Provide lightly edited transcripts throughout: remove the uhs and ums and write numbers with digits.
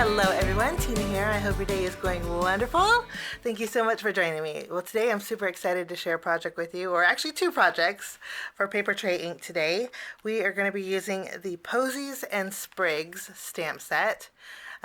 Hello everyone, Tina here. I hope your day is going wonderful. Thank you so much for joining me. Well, today I'm super excited to share a project with you, or actually two projects for Papertrey Ink today. We are going to be using the Posies and Sprigs stamp set.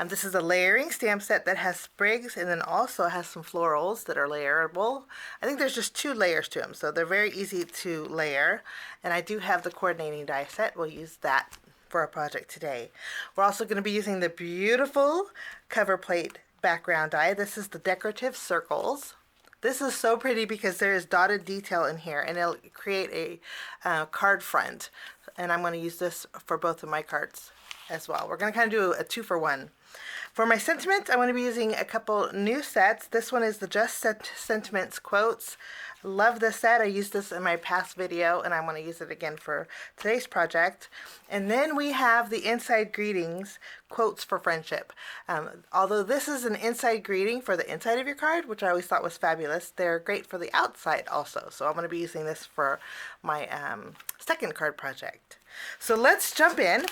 This is a layering stamp set that has sprigs and then also has some florals that are layerable. I think there's just 2 layers to them, so they're very easy to layer. And I do have the coordinating die set. We'll use that for our project today. We're also going to be using the beautiful cover plate background die. This is the Decorative Circles. This is so pretty because there is dotted detail in here, and it'll create a card front. And I'm going to use this for both of my cards as well. We're going to kind of do a 2-for-1. For my sentiments, I'm going to be using a couple new sets. This one is the Just Sentiments Quotes. Love this set. I used this in my past video, and I'm going to use it again for today's project. And then we have the Inside Greetings Quotes for Friendship. Although this is an inside greeting for the inside of your card, which I always thought was fabulous, they're great for the outside also. So I'm going to be using this for my second card project. So let's jump in.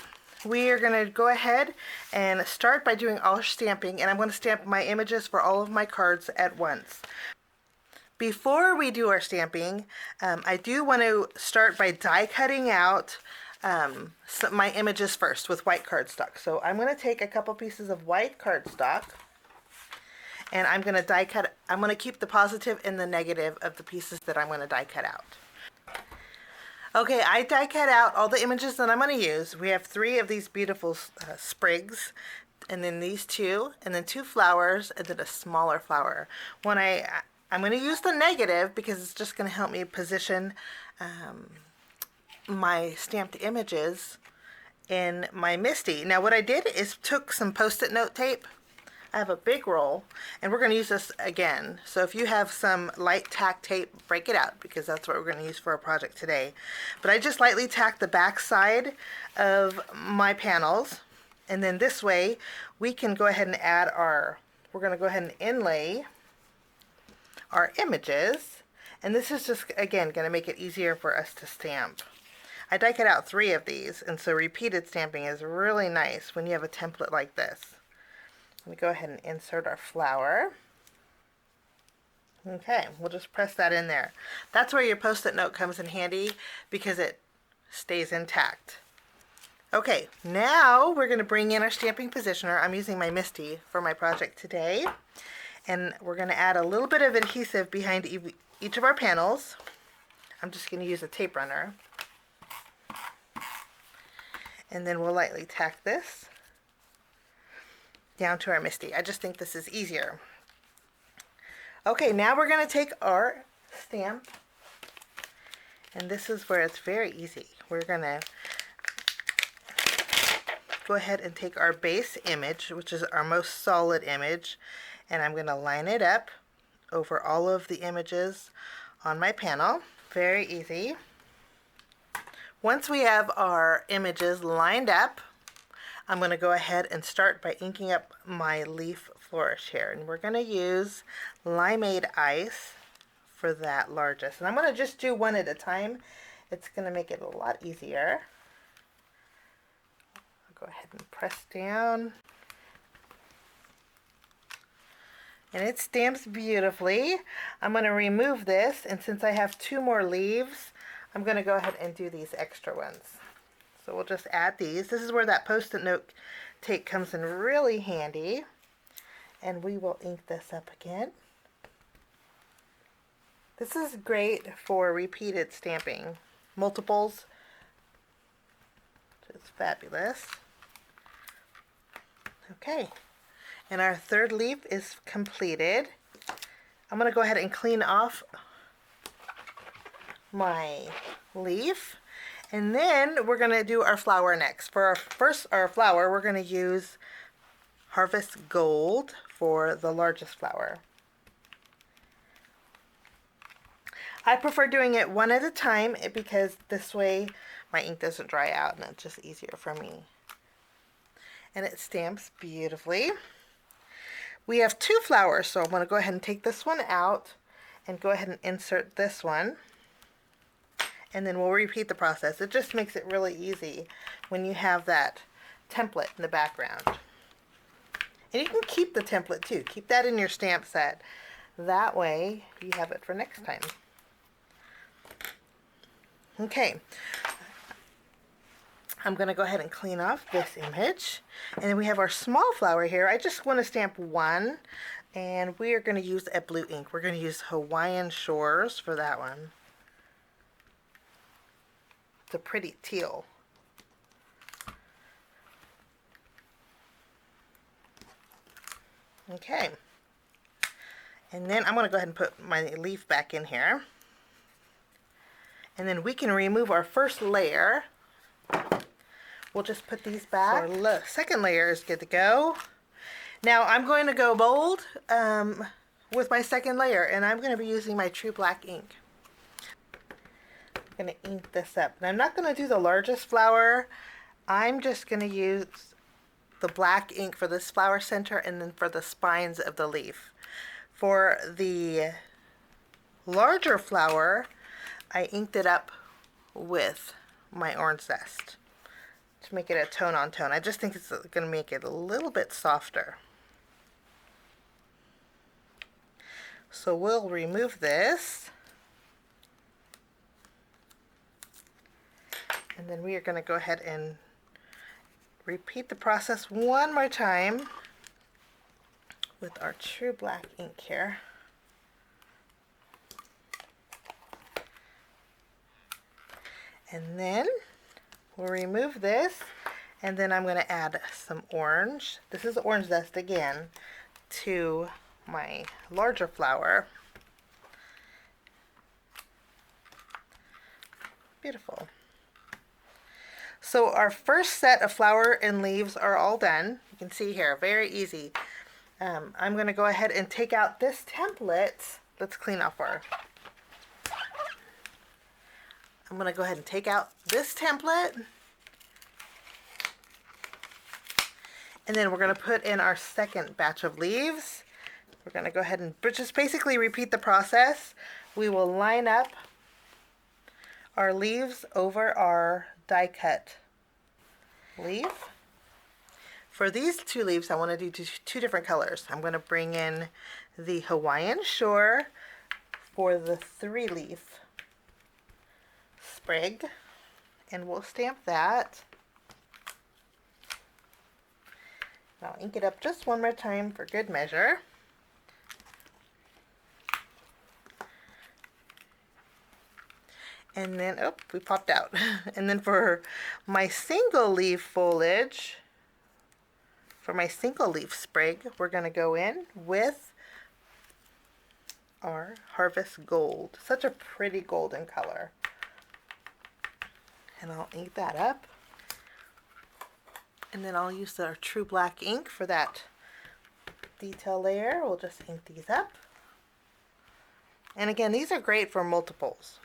We are going to go ahead and start by doing our stamping, and I'm going to stamp my images for all of my cards at once. Before we do our stamping, I do want to start by die cutting out my images first with white cardstock. So I'm going to take a couple pieces of white cardstock, and I'm going to die cut. I'm going to keep the positive and the negative of the pieces that I'm going to die cut out. Okay, I die cut out all the images that I'm going to use. We have 3 of these beautiful sprigs, and then these 2, and then 2 flowers, and then a smaller flower. I'm going to use the negative because it's just going to help me position my stamped images in my MISTI. Now what I did is took some Post-it note tape. I have a big roll, and we're going to use this again. So if you have some light tack tape, break it out, because that's what we're going to use for our project today. But I just lightly tack the back side of my panels, and then this way we can go ahead and add we're going to go ahead and inlay our images, and this is just again going to make it easier for us to stamp. I die cut out 3 of these, and so repeated stamping is really nice when you have a template like this. We go ahead and insert our flower. Okay, we'll just press that in there. That's where your Post-it note comes in handy because it stays intact. Okay, now we're going to bring in our stamping positioner. I'm using my MISTI for my project today. And we're going to add a little bit of adhesive behind each of our panels. I'm just going to use a tape runner. And then we'll lightly tack this down to our MISTI. I just think this is easier. Okay, now we're going to take our stamp, and this is where it's very easy. We're going to go ahead and take our base image, which is our most solid image, and I'm going to line it up over all of the images on my panel. Very easy. Once we have our images lined up, I'm going to go ahead and start by inking up my leaf flourish here. And we're going to use Limeade Ice for that largest. And I'm going to just do one at a time. It's going to make it a lot easier. I'll go ahead and press down. And it stamps beautifully. I'm going to remove this, and since I have 2 more leaves, I'm going to go ahead and do these extra ones. So we'll just add these. This is where that Post-it note tape comes in really handy. And we will ink this up again. This is great for repeated stamping. Multiples. Which is fabulous. Okay. And our 3rd leaf is completed. I'm going to go ahead and clean off my leaf. And then we're going to do our flower next. For our flower, we're going to use Harvest Gold for the largest flower. I prefer doing it one at a time because this way my ink doesn't dry out, and it's just easier for me. And it stamps beautifully. We have 2 flowers, so I'm going to go ahead and take this one out and go ahead and insert this one. And then we'll repeat the process. It just makes it really easy when you have that template in the background. And you can keep the template too. Keep that in your stamp set. That way you have it for next time. Okay. I'm going to go ahead and clean off this image. And then we have our small flower here. I just want to stamp one. And we are going to use a blue ink. We're going to use Hawaiian Shores for that one. It's a pretty teal. Okay. And then I'm going to go ahead and put my leaf back in here. And then we can remove our first layer. We'll just put these back. So our second layer is good to go. Now I'm going to go bold with my second layer, and I'm going to be using my True Black ink. I'm going to ink this up. And I'm not going to do the largest flower. I'm just going to use the black ink for this flower center and then for the spines of the leaf. For the larger flower, I inked it up with my orange zest to make it a tone on tone. I just think it's going to make it a little bit softer. So we'll remove this. And then we are going to go ahead and repeat the process one more time with our True Black ink here. And then we'll remove this, and then I'm going to add some orange. This is orange zest again to my larger flower. Beautiful. So our first set of flower and leaves are all done. You can see here, very easy. I'm going to go ahead and take out this template. Let's clean off our... I'm going to go ahead and take out this template. And then we're going to put in our second batch of leaves. We're going to go ahead and just basically repeat the process. We will line up our leaves over our die cut leaf. For these two leaves, I want to do two different colors. I'm going to bring in the Hawaiian Shore for the 3-leaf sprig, and we'll stamp that. I'll ink it up just one more time for good measure. And then, oh, we popped out. And then for my single leaf foliage, for my single leaf sprig, we're going to go in with our Harvest Gold. Such a pretty golden color. And I'll ink that up. And then I'll use our True Black ink for that detail layer. We'll just ink these up. And again, these are great for multiples.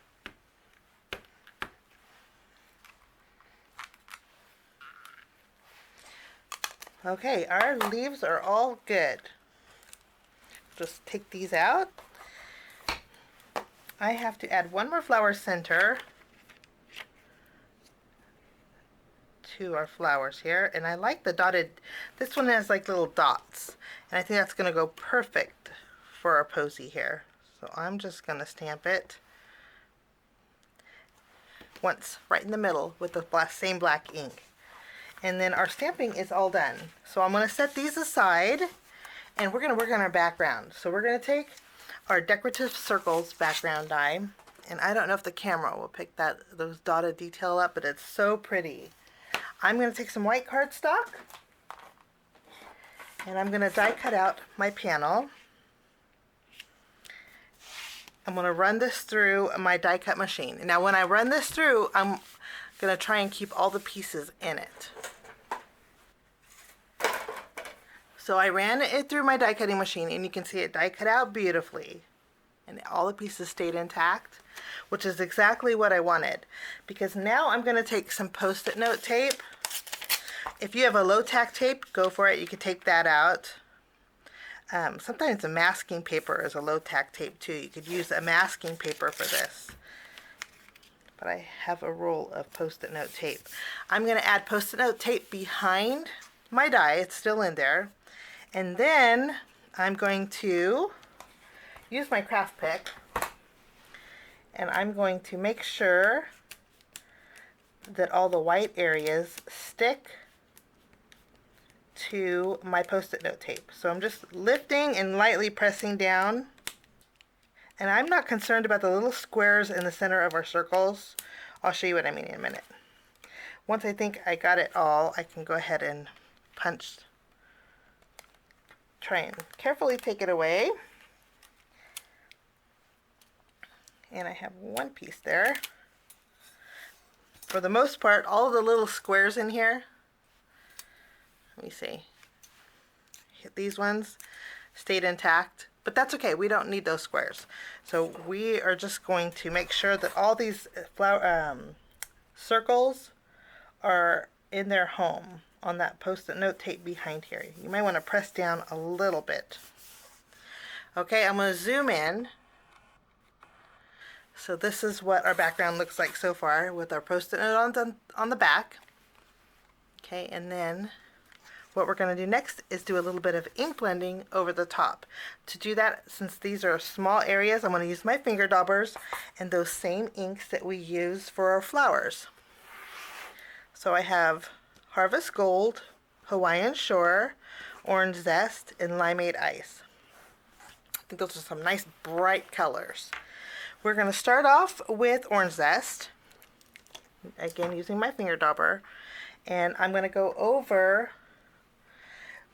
Okay, our leaves are all good. Just take these out. I have to add one more flower center to our flowers here, and I like the dotted. This one has like little dots, and I think that's going to go perfect for our posy here. So I'm just going to stamp it once right in the middle with the same black ink. And then our stamping is all done. So I'm going to set these aside, and we're going to work on our background. So we're going to take our Decorative Circles background die, and I don't know if the camera will pick those dotted detail up, but it's so pretty. I'm going to take some white cardstock, and I'm going to die cut out my panel. I'm going to run this through my die cut machine. Now when I run this through, I'm going to try and keep all the pieces in it. So I ran it through my die cutting machine, and you can see it die cut out beautifully. And all the pieces stayed intact, which is exactly what I wanted. Because now I'm going to take some Post-it note tape. If you have a low tack tape, go for it. You can take that out. Sometimes a masking paper is a low tack tape too. You could use a masking paper for this. But I have a roll of Post-it note tape. I'm going to add Post-it note tape behind my die. It's still in there. And then I'm going to use my craft pick, and I'm going to make sure that all the white areas stick to my Post-it note tape. So I'm just lifting and lightly pressing down. And I'm not concerned about the little squares in the center of our circles. I'll show you what I mean in a minute. Once I think I got it all, I can go ahead and try and carefully take it away. And I have one piece there. For the most part, all of the little squares in here, let me see, these ones stayed intact, but that's okay. We don't need those squares. So we are just going to make sure that all these circles are in their home on that Post-it note tape behind here. You might want to press down a little bit. Okay, I'm going to zoom in. So this is what our background looks like so far with our Post-it note on the back. Okay, and then what we're going to do next is do a little bit of ink blending over the top. To do that, since these are small areas, I'm going to use my finger daubers and those same inks that we use for our flowers. So I have Harvest Gold, Hawaiian Shore, Orange Zest, and Limeade Ice. I think those are some nice bright colors. We're going to start off with Orange Zest, again using my finger dauber, and I'm going to go over,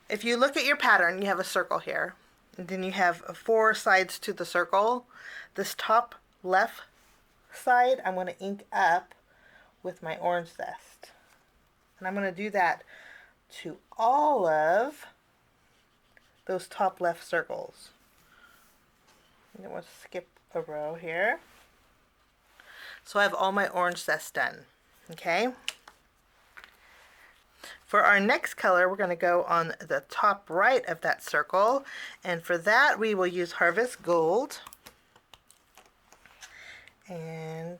if you look at your pattern, you have a circle here, and then you have 4 sides to the circle. This top left side I'm going to ink up with my Orange Zest, and I'm going to do that to all of those top left circles. And then we'll skip a row here. So I have all my Orange Zest done. Okay. For our next color, we're going to go on the top right of that circle, and for that we will use Harvest Gold, and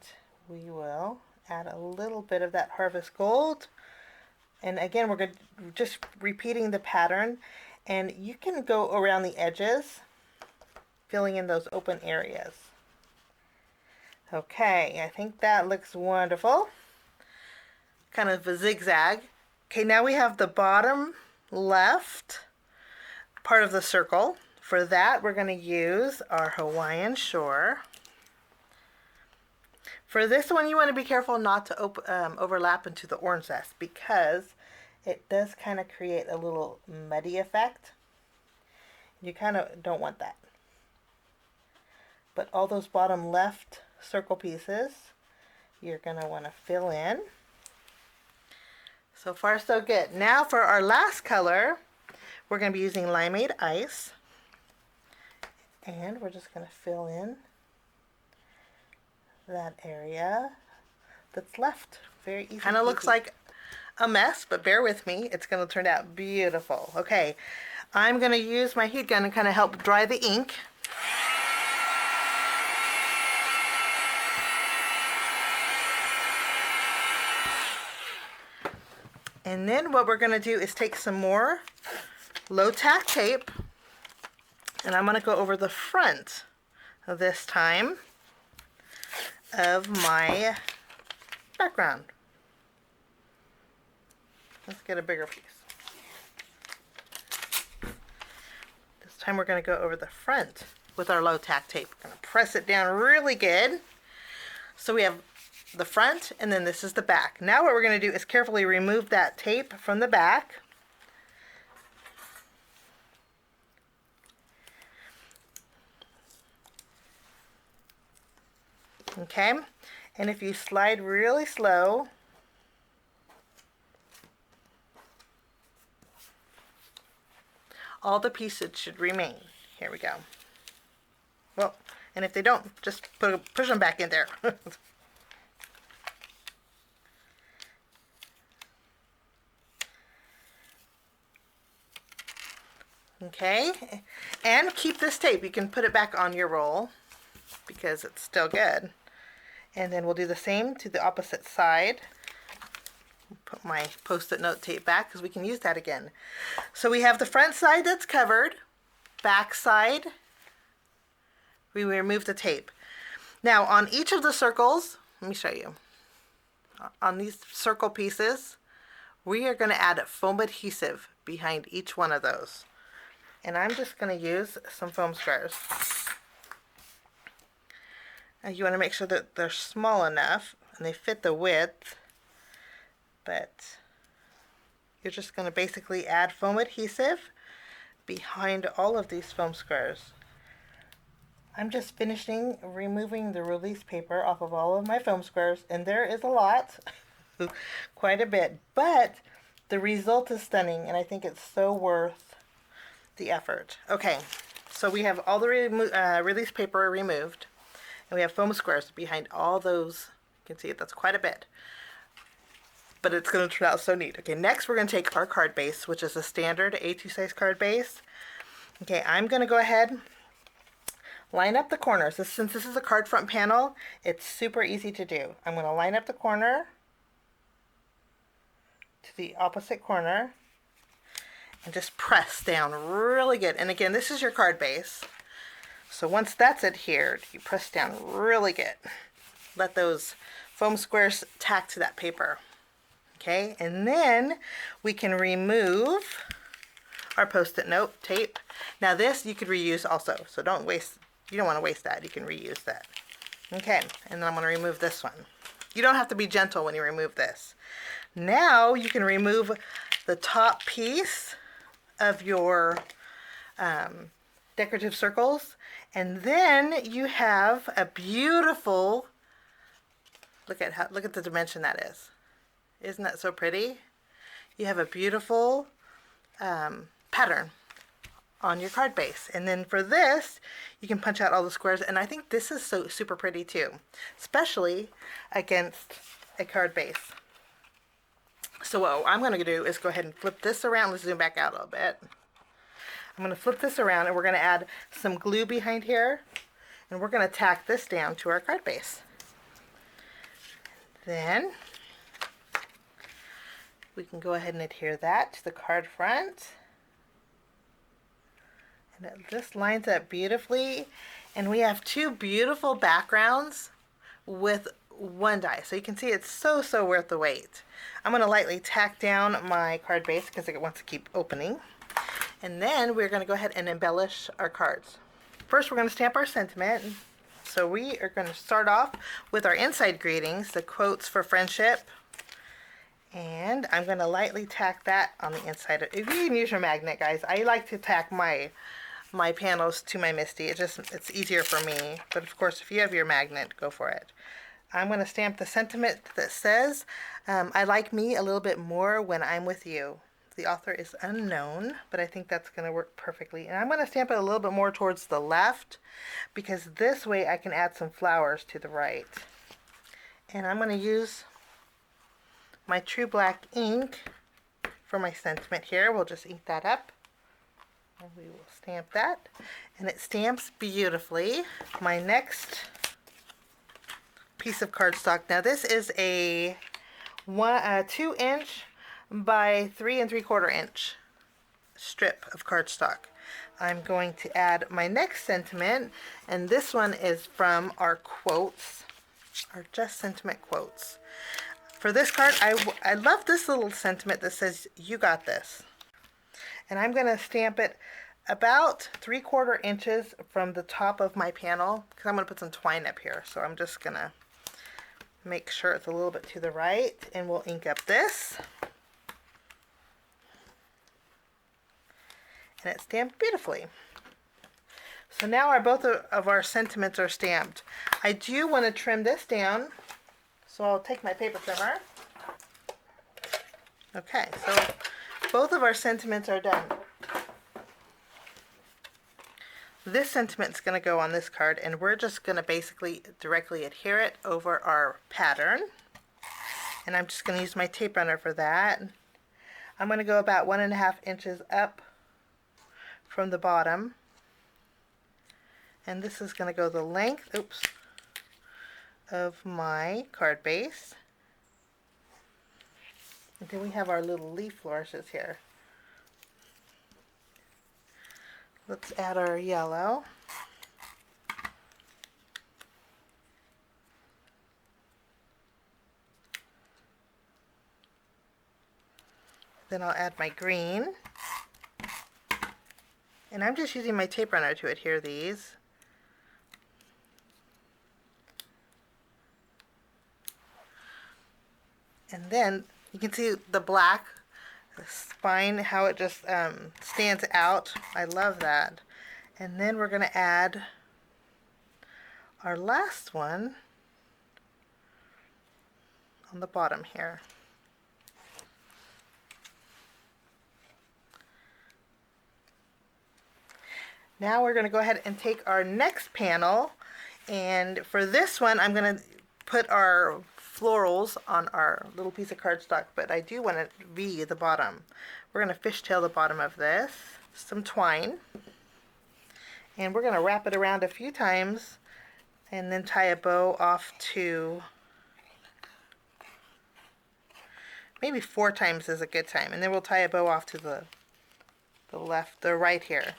we will add a little bit of that Harvest Gold. And again, we're going to just repeating the pattern, and you can go around the edges, filling in those open areas. Okay, I think that looks wonderful. Kind of a zigzag. Okay, now we have the bottom left part of the circle. For that, we're going to use our Hawaiian Shore. For this one, you want to be careful not to overlap into the Orange Zest, because it does kind of create a little muddy effect. You kind of don't want that. But all those bottom left circle pieces, you're going to want to fill in. So far, so good. Now for our last color, we're going to be using Limeade Ice. And we're just going to fill in that area that's left. Very easy. Kind of looks like a mess, but bear with me. It's going to turn out beautiful. Okay, I'm going to use my heat gun to kind of help dry the ink. And then what we're going to do is take some more low tack tape, and I'm going to go over the front of this time of my background. Let's get a bigger piece. This time we're going to go over the front with our low tack tape. We're going to press it down really good. So we have the front, and then this is the back. Now what we're going to do is carefully remove that tape from the back. Okay, and if you slide really slow, all the pieces should remain. Here we go. Well, and if they don't, just push them back in there. Okay, and keep this tape. You can put it back on your roll because it's still good. And then we'll do the same to the opposite side. put my Post-it note tape back because we can use that again. So we have the front side that's covered, back side, we remove the tape. Now on each of the circles, let me show you. On these circle pieces, we are going to add foam adhesive behind each one of those. And I'm just going to use some foam squares. And you want to make sure that they're small enough and they fit the width, but you're just going to basically add foam adhesive behind all of these foam squares. I'm just finishing removing the release paper off of all of my foam squares, and there is a lot, quite a bit, but the result is stunning, and I think it's so worth the effort. Okay, so we have all the release paper removed, and we have foam squares behind all those. You can see it, that's quite a bit, but it's going to turn out so neat. Okay, next we're going to take our card base, which is a standard A2 size card base. Okay, I'm going to go ahead, line up the corners. Since this is a card front panel, it's super easy to do. I'm going to line up the corner to the opposite corner and just press down really good. And again, this is your card base. So once that's adhered, you press down really good. Let those foam squares tack to that paper. Okay, and then we can remove our Post-it note tape. Now this you could reuse also, so don't waste, you don't want to waste that, you can reuse that. Okay, and then I'm going to remove this one. You don't have to be gentle when you remove this. Now you can remove the top piece of your decorative circles, and then you have a beautiful, look at the dimension that is. Isn't that so pretty? You have a beautiful pattern on your card base. And then for this, you can punch out all the squares, and I think this is so super pretty too, especially against a card base. So what I'm going to do is go ahead and flip this around. Let's zoom back out a little bit. I'm going to flip this around, and we're going to add some glue behind here, and we're going to tack this down to our card base. Then we can go ahead and adhere that to the card front. And it just lines up beautifully. And we have two beautiful backgrounds with one die. So you can see it's so worth the wait. I'm going to lightly tack down my card base because it wants to keep opening. And then we're going to go ahead and embellish our cards. First we're going to stamp our sentiment. So we are going to start off with our inside greetings, the quotes for friendship. And I'm going to lightly tack that on the inside. If you can use your magnet, guys, I like to tack my panels to my MISTI. It's easier for me. But of course, if you have your magnet, go for it. I'm going to stamp the sentiment that says, I like me a little bit more when I'm with you. The author is unknown, but I think that's going to work perfectly. And I'm going to stamp it a little bit more towards the left, because this way I can add some flowers to the right. And I'm going to use my true black ink for my sentiment here. We'll just ink that up, and we will stamp that, and it stamps beautifully. My next piece of cardstock, now this is a 2 inch by 3 3/4 inch strip of cardstock. I'm going to add my next sentiment, and this one is from our quotes, our Just Sentiment quotes. For this card, I love this little sentiment that says, "You got this." And I'm going to stamp it about 3/4 inches from the top of my panel, because I'm going to put some twine up here. So I'm just going to make sure it's a little bit to the right, and we'll ink up this. And it's stamped beautifully. So now both of our sentiments are stamped. I do want to trim this down. So I'll take my paper trimmer. Okay, so both of our sentiments are done. This sentiment's going to go on this card, and we're just going to basically directly adhere it over our pattern. And I'm just going to use my tape runner for that. I'm going to go about 1.5 inches up from the bottom. And this is going to go the length, of my card base. And then we have our little leaf flourishes here. Let's add our yellow. Then I'll add my green. And I'm just using my tape runner to adhere these. And then you can see the black spine, how it just stands out. I love that. And then we're going to add our last one on the bottom here. Now we're going to go ahead and take our next panel, and for this one I'm going to put our florals on our little piece of cardstock, but I do want to V the bottom. We're going to fishtail the bottom of this, some twine, and we're going to wrap it around a few times and then tie a bow off to, maybe 4 times is a good time, and then we'll tie a bow off to the right here.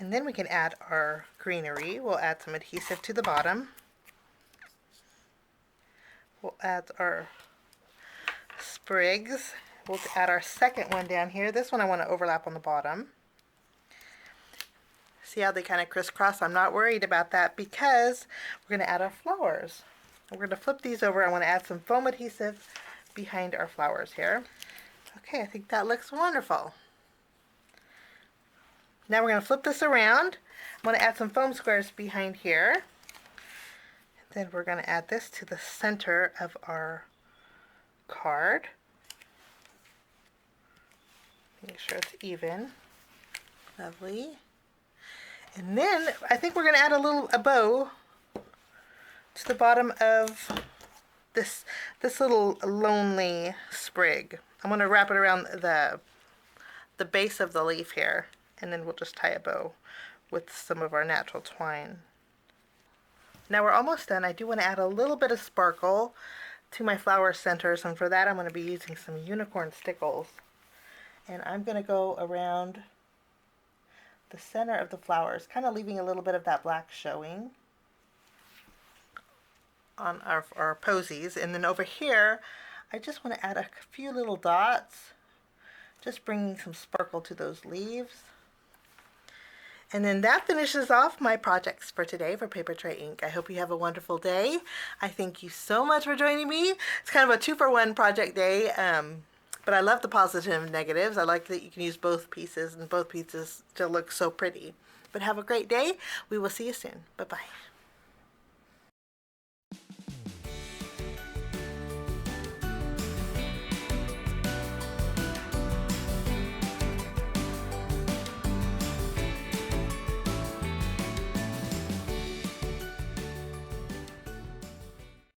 And then we can add our greenery. We'll add some adhesive to the bottom. We'll add our sprigs. We'll add our second one down here. This one I want to overlap on the bottom. See how they kind of crisscross? I'm not worried about that because we're going to add our flowers. We're going to flip these over. I want to add some foam adhesive behind our flowers here. Okay, I think that looks wonderful. Now we're going to flip this around. I'm going to add some foam squares behind here. Then we're going to add this to the center of our card. Make sure it's even. Lovely. And then I think we're going to add a bow to the bottom of this little lonely sprig. I'm going to wrap it around the base of the leaf here, and then we'll just tie a bow with some of our natural twine. Now we're almost done. I do want to add a little bit of sparkle to my flower centers, and for that I'm going to be using some unicorn stickles. And I'm going to go around the center of the flowers, kind of leaving a little bit of that black showing on our posies. And then over here, I just want to add a few little dots, just bringing some sparkle to those leaves. And then that finishes off my projects for today for Papertrey Ink. I hope you have a wonderful day. I thank you so much for joining me. It's kind of a 2-for-1 project day, but I love the positives and negatives. I like that you can use both pieces, and both pieces still look so pretty. But have a great day. We will see you soon. Bye-bye.